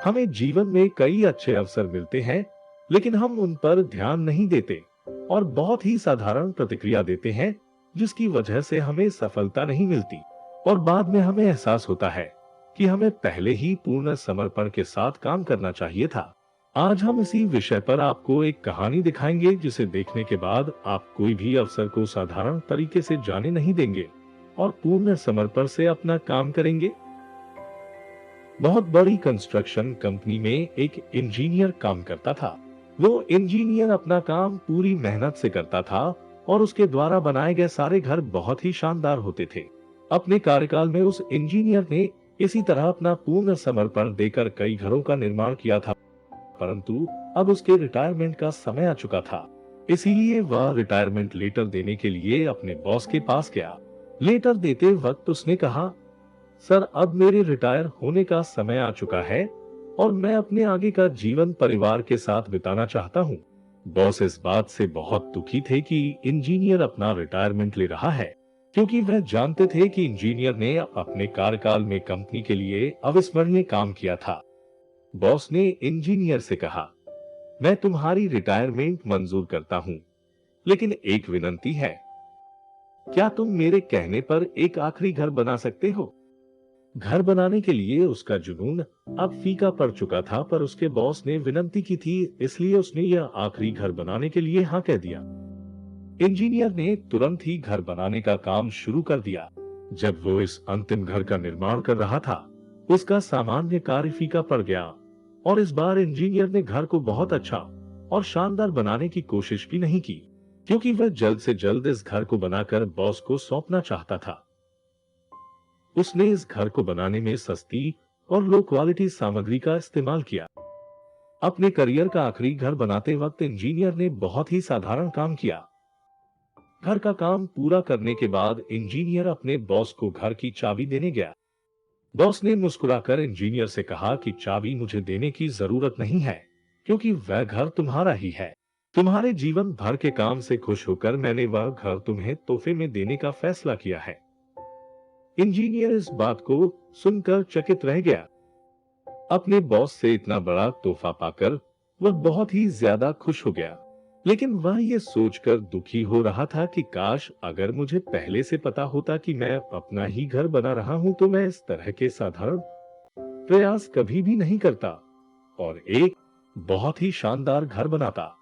हमें जीवन में कई अच्छे अवसर मिलते हैं, लेकिन हम उन पर ध्यान नहीं देते और बहुत ही साधारण प्रतिक्रिया देते हैं, जिसकी वजह से हमें सफलता नहीं मिलती और बाद में हमें एहसास होता है कि हमें पहले ही पूर्ण समर्पण के साथ काम करना चाहिए था। आज हम इसी विषय पर आपको एक कहानी दिखाएंगे, जिसे देखने के बाद आप कोई भी अवसर को साधारण तरीके से जाने नहीं देंगे और पूर्ण समर्पण से अपना काम करेंगे। बहुत बड़ी कंस्ट्रक्शन कंपनी में एक इंजीनियर काम करता था। वो इंजीनियर अपना काम पूरी मेहनत से करता था और उसके द्वारा बनाए गए सारे घर बहुत ही शानदार होते थे। अपने कार्यकाल में उस इंजीनियर ने इसी तरह अपना पूर्ण समर्पण देकर कई घरों का निर्माण किया था, परंतु अब उसके रिटायरमेंट का समय आ चुका था। इसीलिए वह रिटायरमेंट लेटर देने के लिए अपने बॉस के पास गया। लेटर देते वक्त उसने कहा, सर, अब मेरे रिटायर होने का समय आ चुका है और मैं अपने आगे का जीवन परिवार के साथ बिताना चाहता हूँ। बॉस इस बात से बहुत दुखी थे कि इंजीनियर अपना रिटायरमेंट ले रहा है, क्योंकि वह जानते थे कि इंजीनियर ने अपने कार्यकाल में कंपनी के लिए अविस्मरणीय काम किया था। बॉस ने इंजीनियर से कहा, मैं तुम्हारी रिटायरमेंट मंजूर करता हूँ, लेकिन एक विनती है। क्या तुम मेरे कहने पर एक आखिरी घर बना सकते हो? घर बनाने के लिए उसका जुनून अब फीका पड़ चुका था, पर उसके बॉस ने विनती की थी, इसलिए उसने यह आखिरी घर बनाने के लिए हाँ कह दिया। इंजीनियर ने तुरंत ही घर बनाने का काम शुरू कर दिया। जब वो इस अंतिम घर का निर्माण कर रहा था, उसका सामान्य कार्य फीका पड़ गया और इस बार इंजीनियर ने घर को बहुत अच्छा और शानदार बनाने की कोशिश भी नहीं की, क्योंकि वह जल्द से जल्द इस घर को बनाकर बॉस को सौंपना चाहता था। उसने इस घर को बनाने में सस्ती और लो क्वालिटी सामग्री का इस्तेमाल किया। अपने करियर का आखिरी घर बनाते वक्त इंजीनियर ने बहुत ही साधारण काम किया। घर का काम पूरा करने के बाद इंजीनियर अपने बॉस को घर की चाबी देने गया। बॉस ने मुस्कुराकर इंजीनियर से कहा कि चाबी मुझे देने की जरूरत नहीं है, क्योंकि वह घर तुम्हारा ही है। तुम्हारे जीवन भर के काम से खुश होकर मैंने वह घर तुम्हें तोहफे में देने का फैसला किया है। इंजीनियर इस बात को सुनकर चकित रह गया। अपने बॉस से इतना बड़ा तोहफा पाकर वह बहुत ही ज्यादा खुश हो गया, लेकिन वह ये सोचकर दुखी हो रहा था कि काश अगर मुझे पहले से पता होता कि मैं अपना ही घर बना रहा हूं, तो मैं इस तरह के साधारण प्रयास कभी भी नहीं करता और एक बहुत ही शानदार घर बनाता।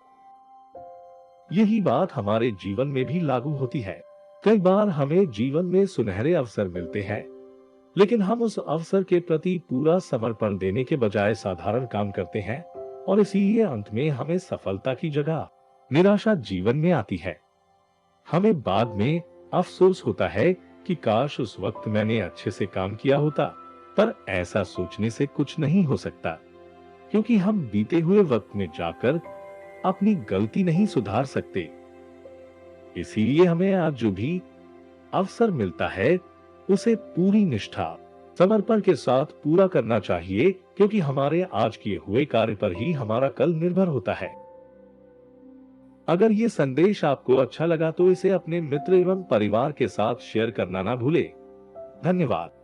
यही बात हमारे जीवन में भी लागू होती है। कई बार हमें जीवन में सुनहरे अवसर मिलते हैं, लेकिन हम उस अवसर के प्रति पूरा समर्पण देने के बजाय साधारण काम करते हैं और इसीलिए अंत में हमें सफलता की जगह निराशा जीवन में आती है। हमें बाद में अफसोस होता है कि काश उस वक्त मैंने अच्छे से काम किया होता, पर ऐसा सोचने से कुछ नहीं हो सकता, क्योंकि हम बीते हुए वक्त में जाकर अपनी गलती नहीं सुधार सकते। इसीलिए हमें आज जो भी अवसर मिलता है, उसे पूरी निष्ठा, समर्पण के साथ पूरा करना चाहिए, क्योंकि हमारे आज किए हुए कार्य पर ही हमारा कल निर्भर होता है। अगर ये संदेश आपको अच्छा लगा तो इसे अपने मित्र एवं परिवार के साथ शेयर करना ना भूले। धन्यवाद।